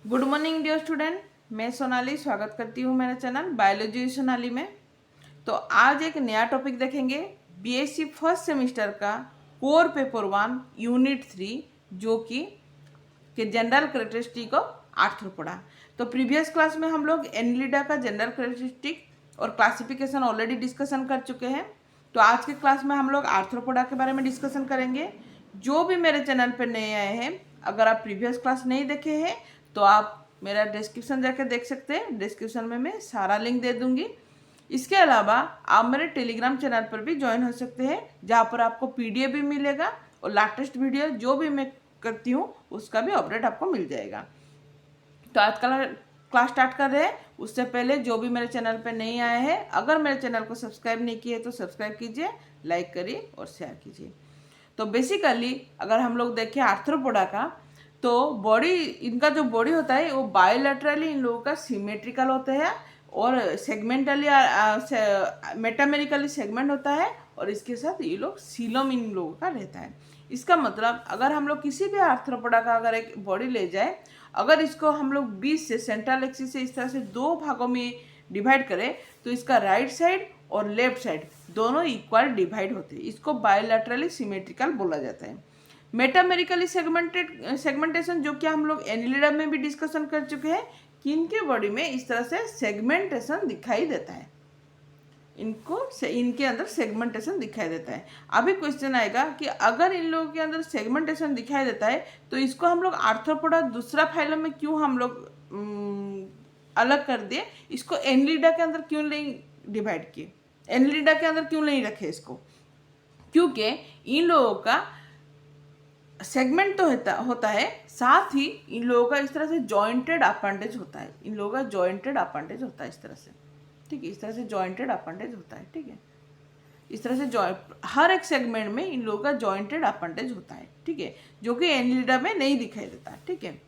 Good morning dear student, मैं सोनाली स्वागत करती हूँ मेरे चैनल बायोलॉजी सोनाली में। तो आज एक नया टॉपिक देखेंगे बीएससी फर्स्ट सेमेस्टर का कोर पेपर 1 यूनिट 3 जो कि जनरल करेक्टरिस्टिक ऑफ आर्थ्रोपोडा। तो प्रीवियस क्लास में हम लोग एनिलिडा का जनरल करेक्टरिस्टिक और क्लासिफिकेशन ऑलरेडी डिस्कशन कर चुके हैं। तो आज के क्लास में हम लोग आर्थ्रोपोडा के बारे में डिस्कशन करेंगे। जो भी मेरे चैनल पर नए आए हैं, अगर आप प्रीवियस क्लास नहीं देखे हैं तो आप मेरा डिस्क्रिप्शन जाके देख सकते हैं। डिस्क्रिप्शन में मैं सारा लिंक दे दूंगी। इसके अलावा आप मेरे टेलीग्राम चैनल पर भी ज्वाइन हो सकते हैं, जहाँ पर आपको पीडीएफ भी मिलेगा और लेटेस्ट वीडियो जो भी मैं करती हूँ उसका भी अपडेट आपको मिल जाएगा। तो आज का क्लास स्टार्ट कर रहे हैं। उससे पहले जो भी मेरे चैनल पर नहीं आए हैं, अगर मेरे चैनल को सब्सक्राइब नहीं किए तो सब्सक्राइब कीजिए, लाइक करिए और शेयर कीजिए। तो बेसिकली अगर हम लोग देखें आर्थ्रोपोडा का, तो बॉडी, इनका जो बॉडी होता है वो बायोलैटरली इन लोगों का सिमेट्रिकल होता है और सेगमेंटली मेटामेरिकली सेगमेंट होता है, और इसके साथ ये लोग सीलोम इन लोगों का रहता है। इसका मतलब अगर हम लोग किसी भी आर्थ्रोपोडा का अगर एक बॉडी ले जाए, अगर इसको हम लोग बीच से सेंट्रल एक्सिस से इस तरह से दो भागों में डिवाइड करें तो इसका राइट साइड और लेफ्ट साइड दोनों इक्वल डिवाइड होते हैं। इसको बायोलैटरली सिमेट्रिकल बोला जाता है। मेटामेरिकली सेगमेंटेशन जो कि हम लोग एनिलिडा में भी डिस्कशन कर चुके हैं कि इनके बॉडी में इस तरह से सेगमेंटेशन दिखाई देता है, इनके अंदर सेगमेंटेशन दिखाई देता है। अभी क्वेश्चन आएगा कि अगर इन लोगों के अंदर सेगमेंटेशन दिखाई देता है तो इसको हम लोग आर्थ्रोपोडा दूसरा फाइलम में क्यों हम लोग अलग कर दिए, इसको एनिलिडा के अंदर क्यों नहीं डिवाइड किए, एनिलिडा के अंदर क्यों नहीं रखे इसको? क्योंकि इन लोगों का सेगमेंट तो होता है, साथ ही इन लोगों का इस तरह से जॉइंटेड अपेंडेज होता है। इन लोगों का जॉइंटेड अपेंडेज होता है इस तरह से, ठीक है, इस तरह से जॉइंटेड अपेंडेज होता है, ठीक है, इस तरह से हर एक सेगमेंट में इन लोगों का जॉइंटेड अपेंडेज होता है, ठीक है, जो कि एनिलिडा में नहीं दिखाई देता, ठीक है।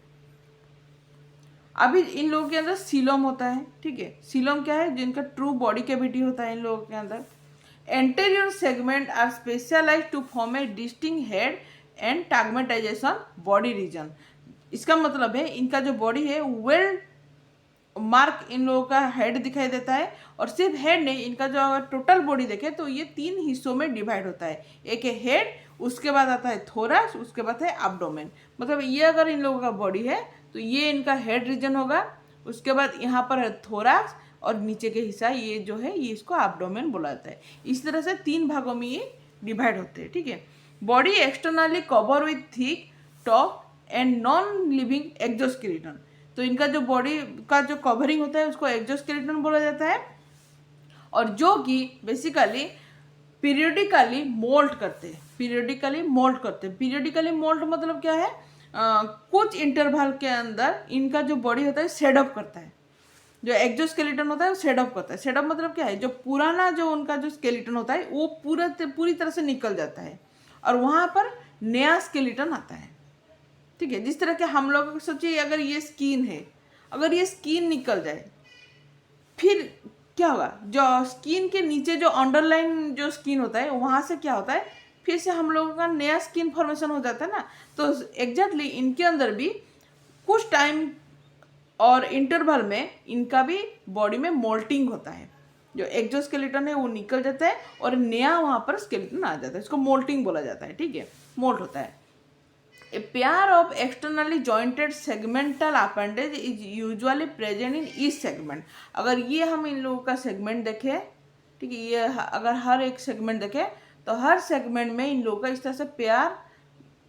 अभी इन लोगों के अंदर सीलोम होता है, ठीक है। सीलोम क्या है? जिनका ट्रू बॉडी कैविटी होता है इन लोगों के अंदर। Anterior segment are specialised to form a distinct head and tagmatization body region. इसका मतलब है इनका जो बॉडी है वेल मार्क इन लोगों का हेड दिखाई देता है, और सिर्फ हेड नहीं, इनका जो अगर टोटल बॉडी देखें तो ये 3 हिस्सों में डिवाइड होता है। एक है हेड, उसके बाद आता है थोरैक्स, उसके बाद है एब्डोमेन। मतलब ये अगर इन लोगों का बॉडी है तो ये इनका हेड रीजन होगा, उसके बाद यहाँ पर है थोरैक्स, और नीचे के हिस्सा ये जो है ये इसको एब्डोमेन बोला जाता है। इस तरह से 3 भागों में ये डिवाइड होते हैं, ठीक है। Body externally cover with thick top and non living exoskeleton. तो इनका जो बॉडी का जो कवरिंग होता है उसको एक्सोस्केलेटन बोला जाता है, और जो कि बेसिकली पीरियडिकली मोल्ट करते हैं। पीरियडिकली मोल्ट मतलब क्या है? कुछ इंटरवल के अंदर इनका जो बॉडी होता है सेटअप करता है। जो एक्सोस्केलेटन होता है वो सेटअप करता है। सेटअप मतलब क्या है? जो पुराना जो उनका जो स्केलेटन होता है वो पूरी तरह से निकल जाता है, और वहाँ पर नया स्केलेटन आता है, ठीक है। जिस तरह के हम लोग सोचिए, अगर ये स्किन है, अगर ये स्किन निकल जाए फिर क्या होगा? जो स्किन के नीचे जो अंडरलाइन जो स्किन होता है वहाँ से क्या होता है, फिर से हम लोगों का नया स्किन फॉर्मेशन हो जाता है ना। तो एग्जैक्टली इनके अंदर भी कुछ टाइम और इंटरवल में इनका भी बॉडी में मोल्टिंग होता है। जो एक्सोस्केलेटन है वो निकल जाता है और नया वहाँ पर स्केलेटन आ जाता है। इसको मोल्टिंग बोला जाता है, ठीक है, मोल्ट होता है। A pair of externally jointed segmental appendage is usually present in each segment. अगर ये हम इन लोगों का सेगमेंट देखें, ठीक है, ये अगर हर एक सेगमेंट देखें तो हर सेगमेंट में इन लोगों का इस तरह से पेयर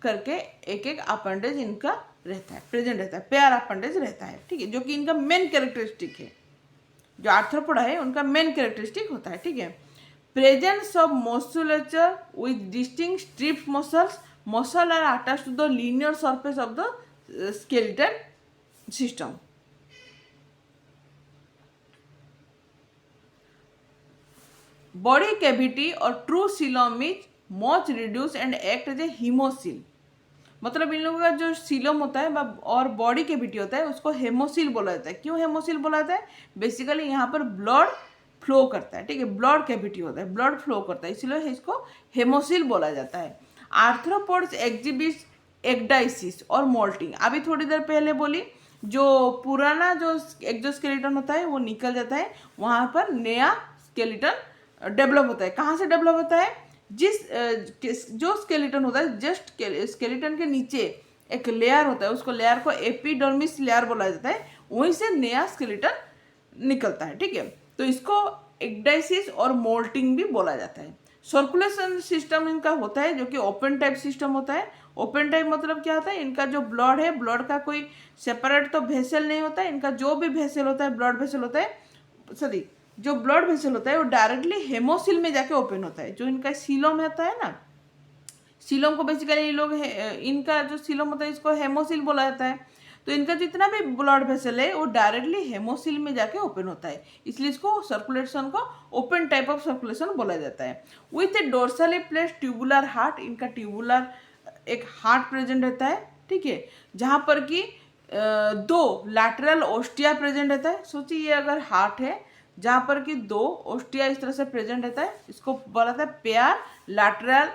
करके एक एक अपेंडेज इनका रहता है, प्रेजेंट रहता है, पेयर अपेंडेज रहता है, ठीक है, जो कि इनका मेन कैरेक्टरिस्टिक है। जो आर्थ्रोपोडा है उनका मेन कैरेक्टरिस्टिक होता है, ठीक है। Presence of musculature with distinct strip muscle are attached to the linear surface of the skeletal system. Body cavity और true coelom is much reduced and act as a hemocoel. मतलब इन लोगों का जो सीलम होता है और बॉडी कैविटी होता है उसको हेमोसील बोला जाता है। क्यों हेमोसील बोला जाता है? बेसिकली यहाँ पर ब्लड फ्लो करता है, ठीक है, ब्लड कैविटी होता है, ब्लड फ्लो करता है, इसलिए इसको हेमोसील बोला जाता है। आर्थ्रोपोड्स एग्जिबिट एक्डाइसिस और मोल्टिंग। अभी थोड़ी देर पहले बोली जो पुराना जो एक्सोस्केलेटन होता है वो निकल जाता है, वहाँ पर नया स्केलेटन डेवलप होता है। कहाँ से डेवलप होता है? जो स्केलेटन होता है जस्ट स्केलेटन के नीचे एक लेयर होता है, उसको लेयर को एपिडर्मिस लेयर बोला जाता है, वहीं से नया स्केलेटन निकलता है। ठीक है, तो इसको एक्डाइसिस और मोल्टिंग भी बोला जाता है। सर्कुलेशन सिस्टम इनका होता है जो कि ओपन टाइप सिस्टम होता है। ओपन टाइप मतलब क्या होता है? इनका जो ब्लड है, ब्लड का कोई सेपरेट तो वेसल नहीं होता है, इनका जो भी वेसल होता है, ब्लड वेसल होता है, सॉरी जो ब्लड वेसल होता है वो डायरेक्टली हेमोसिल में जाके ओपन होता है। जो इनका सीलोम होता है ना, सीलोम को बेसिकली ये लोग इनका जो सीलोम होता है इसको हेमोसिल बोला जाता है। तो इनका जितना भी ब्लड वेसल है वो डायरेक्टली हेमोसिल में जाके ओपन होता है, इसलिए इसको सर्कुलेशन को ओपन टाइप ऑफ सर्कुलेशन बोला जाता है। With A dorsally placed tubular heart, इनका ट्यूबुलर एक हार्ट प्रेजेंट रहता है। ठीक है, जहाँ पर कि दो लैटरल ओस्टिया प्रेजेंट रहता है। सोचिए ये अगर हार्ट है जहाँ पर कि दो ओस्टिया इस तरह से प्रेजेंट रहता है, इसको बोला जाता है पेयर लैटरल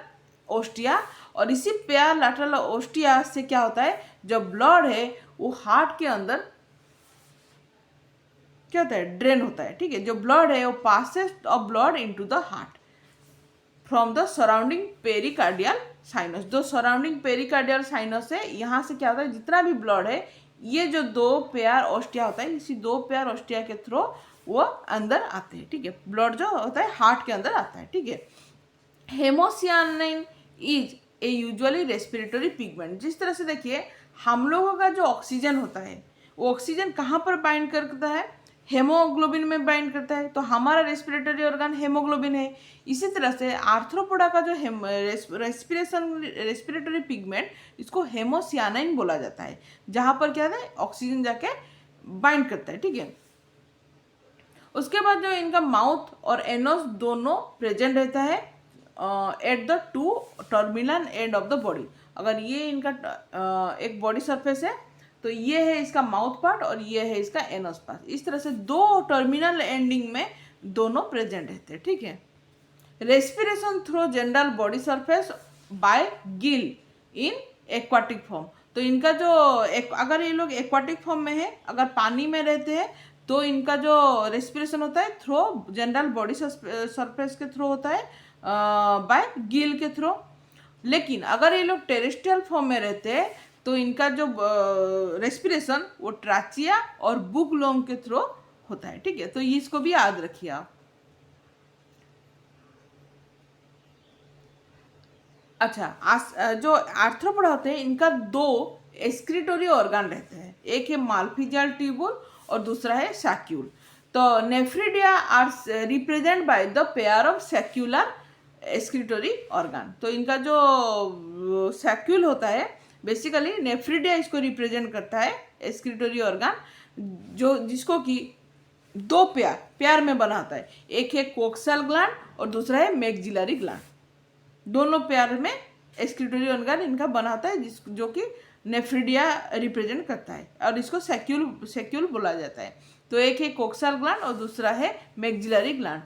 ओस्टिया। और इसी पेयर लैटरल ओस्टिया से क्या होता है, जो ब्लड है वो हार्ट के अंदर क्या होता है? ड्रेन होता है। ठीक है, जो ब्लड है वो passes of blood into the heart from the surrounding pericardial sinus. जो सराउंडिंग पेरिकार्डियल साइनस है, यहाँ से क्या होता है, जितना भी ब्लड है ये जो दो पेयर ओस्टिया होता है, इसी दो पेयर ओस्टिया के थ्रू वो अंदर आते हैं। ठीक है, ब्लड जो होता है हार्ट के अंदर आता है। ठीक है, haemocyanin is a usually respiratory pigment. जिस तरह से देखिए हम लोगों का जो ऑक्सीजन होता है वो ऑक्सीजन कहाँ पर बाइंड करता है? हेमोग्लोबिन में बाइंड करता है, तो हमारा रेस्पिरेटरी ऑर्गन हेमोग्लोबिन है। इसी तरह से आर्थ्रोपोडा का जो रेस्पिरेटरी पिगमेंट, इसको हेमोसियानिन बोला जाता है, जहाँ पर क्या है ऑक्सीजन जाके बाइंड करता है। ठीक है, उसके बाद जो इनका माउथ और एनोस दोनों प्रेजेंट रहता है at the two terminal end of the body. अगर ये इनका एक बॉडी सरफेस है तो ये है इसका माउथ पार्ट और ये है इसका एनोस पार्ट। इस तरह से दो टर्मिनल एंडिंग में दोनों प्रेजेंट रहते हैं। ठीक है, respiration through general body surface by Gill in aquatic form. तो इनका जो अगर ये लोग एक्वाटिक फॉर्म में है, अगर पानी में रहते हैं, तो इनका जो रेस्पिरेशन होता है थ्रू जनरल बॉडी सरफेस के थ्रू होता है बाय गिल के थ्रू। लेकिन अगर ये लोग टेरेस्ट्रियल फॉर्म में रहते हैं तो इनका जो रेस्पिरेशन वो ट्राचिया और बुकलोम के थ्रू होता है। ठीक है, तो इसको भी याद रखिए आप। अच्छा, जो आर्थ्रोपोडा होते हैं इनका दो एक्सक्रीटोरी ऑर्गन रहते हैं, एक है माल्फिजियल ट्यूबुल और दूसरा है सैक्यूल। तो nephridia are represent by the pair of saccular excretory organ. तो इनका जो सैक्यूल होता है बेसिकली नेफ्रिडिया इसको रिप्रेजेंट करता है एक्सक्रीटोरी ऑर्गन, जो जिसको कि दो पेयर में बना होता है, एक है कोक्सल ग्लैंड और दूसरा है मैक्सिलरी ग्लैंड। दोनों पेयर में एक्सक्रीटोरी ऑर्गन इनका बना होता है जो कि नेफ्रिडिया रिप्रेजेंट करता है, और इसको सैक्यूल बोला जाता है। तो एक है कोक्सल ग्लैंड और दूसरा है maxillary gland.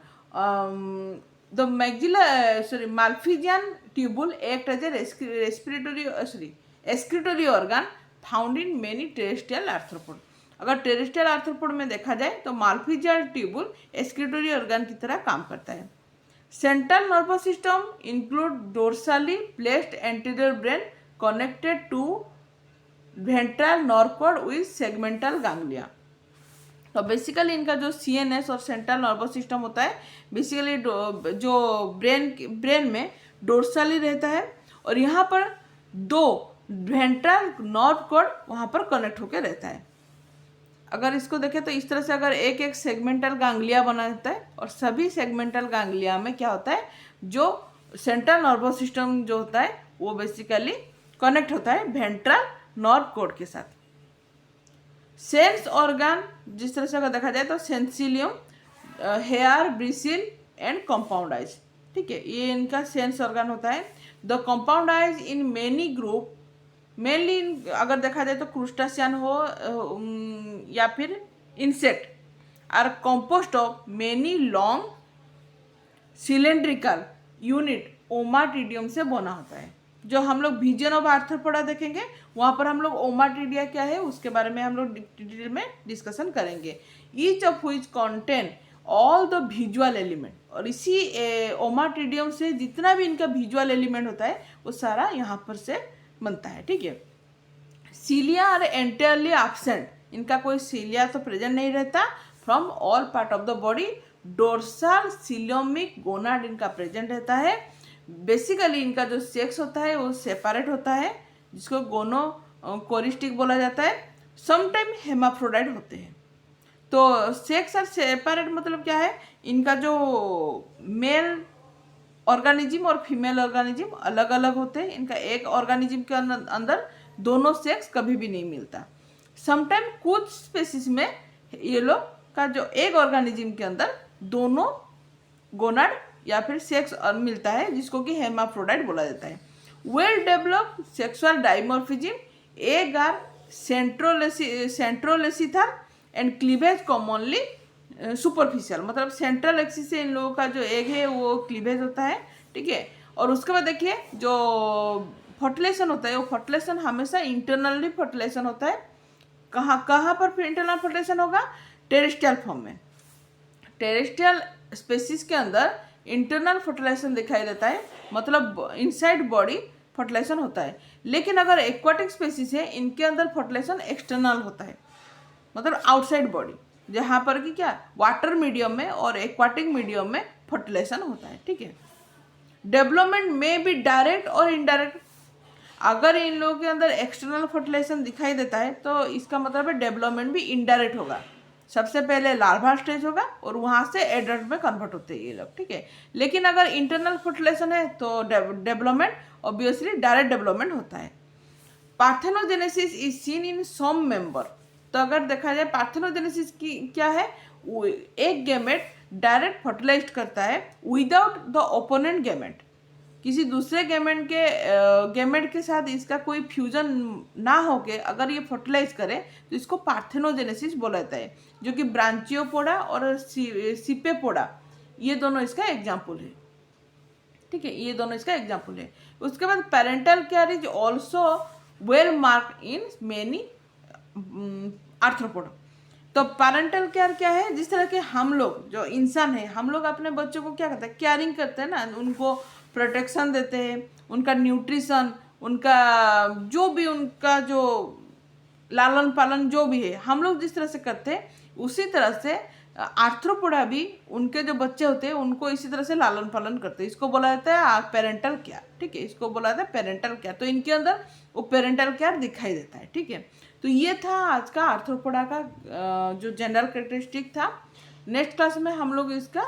The malpighian tubule act as a excretory organ found in many terrestrial arthropod. अगर टेरेस्ट्रियल आर्थ्रोपोड में देखा जाए तो माल्फिजियन ट्यूबुल एक्सक्रीटोरी ऑर्गन की तरह काम करता है। Central nervous system include dorsally placed anterior brain connected to ventral nerve cord with segmental ganglia. तो बेसिकली इनका जो सीएनएस और सेंट्रल नर्वस सिस्टम होता है बेसिकली जो ब्रेन में डोर्सली रहता है, और यहाँ पर दो वेंट्रल नर्व कॉर्ड वहाँ पर कनेक्ट होकर रहता है। अगर इसको देखें तो इस तरह से अगर एक एक सेगमेंटल गांग्लिया बना रहता है, और सभी सेगमेंटल गांग्लिया में क्या होता है, जो सेंट्रल नर्वस सिस्टम जो होता है वो बेसिकली कनेक्ट होता है वेंट्रल नर्व कॉर्ड के साथ। सेंस ऑर्गन जिस तरह से अगर देखा जाए तो sensillum, hair, bristle and compound eyes. ठीक है, ये इनका सेंस ऑर्गन होता है। The compound eyes in many group mainly अगर देखा जाए तो क्रूस्टासियन हो या फिर insect are composed of many long cylindrical unit ommatidium से बना होता है। जो हम लोग विजन ऑफ आर्थ्रोपोडा देखेंगे वहाँ पर हम लोग ओमाटिडिया क्या है उसके बारे में हम लोग डिटेल में डिस्कशन करेंगे। Each of which contain all the visual element, और इसी ओमाटिडियम से जितना भी इनका विजुअल एलिमेंट होता है वो सारा यहाँ पर से बनता है, ठीक है। सीलिया आर एंटायरली एब्सेंट, इनका कोई सीलिया तो प्रेजेंट नहीं रहता from all part of the body. Dorsal coelomic gonad इनका प्रेजेंट रहता है। बेसिकली इनका जो सेक्स होता है वो सेपरेट होता है, जिसको गोनो कोरिस्टिक बोला जाता है। समटाइम हेमाफ्रोडाइट होते हैं। तो सेक्स और सेपरेट मतलब क्या है, इनका जो मेल ऑर्गेनिज्म और फीमेल ऑर्गेनिज्म अलग अलग होते हैं। इनका एक ऑर्गेनिज्म के अंदर दोनों सेक्स कभी भी नहीं मिलता। समटाइम कुछ स्पेसीज में ये लोग का जो एक ऑर्गेनिज्म के अंदर दोनों गोनाड या फिर सेक्स मिलता है, जिसको कि हेमाफ्रोडाइट बोला जाता है। Well developed sexual dimorphism, egg are centrolecithal and cleavage commonly superficial, मतलब सेंट्रल एक्सिस से इन लोगों का जो एग है वो क्लीवेज होता है, ठीक है। और उसके बाद देखिए जो फर्टिलाइजेशन होता है वो फर्टिलाइजेशन हमेशा इंटरनली फर्टिलाइजेशन होता है। कहाँ कहाँ पर इंटरनल फर्टिलाइजेशन होगा, टेरेस्ट्रियल फॉर्म में। टेरेस्ट्रियल स्पेसीज के अंदर इंटरनल फर्टिलाइजेशन दिखाई देता है, मतलब इनसाइड बॉडी फर्टिलाइजेशन होता है। लेकिन अगर एक्वाटिक स्पेसीज है इनके अंदर फर्टिलाइजेशन एक्सटर्नल होता है, मतलब आउटसाइड बॉडी, जहाँ पर कि क्या वाटर मीडियम में और एक्वाटिक मीडियम में फर्टिलाइजेशन होता है, ठीक है। डेवलपमेंट में भी डायरेक्ट और इनडायरेक्ट। अगर इन लोगों के अंदर एक्सटर्नल फर्टिलाइजेशन दिखाई देता है तो इसका मतलब है डेवलपमेंट भी इनडायरेक्ट होगा। सबसे पहले लार्वा स्टेज होगा और वहाँ से एडल्ट में कन्वर्ट होते हैं ये लोग, ठीक है। लेकिन अगर इंटरनल फर्टिलाइजेशन है तो डेवलपमेंट ऑब्वियसली डायरेक्ट डेवलपमेंट होता है। Parthenogenesis is seen in some member. तो अगर देखा जाए पार्थेनोजेनेसिस की क्या है, एक गैमेट डायरेक्ट फर्टिलाइज करता है विदाउट द ओपोनेंट गैमेट। किसी दूसरे गैमेट के साथ इसका कोई फ्यूजन ना होके अगर ये फर्टिलाइज करे तो इसको पार्थेनोजेनेसिस बोला जाता है, जो कि ब्रांचियोपोडा और सिपेपोडा ये दोनों इसका एग्जाम्पल है, ठीक है। ये दोनों इसका एग्जाम्पल है। उसके बाद parental care is also well marked in many arthropoda. तो पेरेंटल केयर क्या है, जिस तरह के हम लोग जो इंसान है हम लोग अपने बच्चों को क्या करते हैं, केयरिंग करते हैं ना, उनको प्रोटेक्शन देते हैं, उनका न्यूट्रिशन, उनका जो भी उनका जो लालन पालन जो भी है हम लोग जिस तरह से करते हैं उसी तरह से आर्थ्रोपोडा भी उनके जो बच्चे होते हैं उनको इसी तरह से लालन पालन करते हैं। इसको बोला जाता है पेरेंटल केयर, ठीक है। इसको बोला जाता है पेरेंटल केयर। तो इनके अंदर वो पेरेंटल केयर दिखाई देता है, ठीक है। तो ये था आज का आर्थ्रोपोडा का जो जनरल कैरेक्टरिस्टिक था। नेक्स्ट क्लास में हम लोग इसका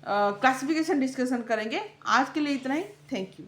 क्लासिफिकेशन डिस्कशन करेंगे। आज के लिए इतना ही। Thank you.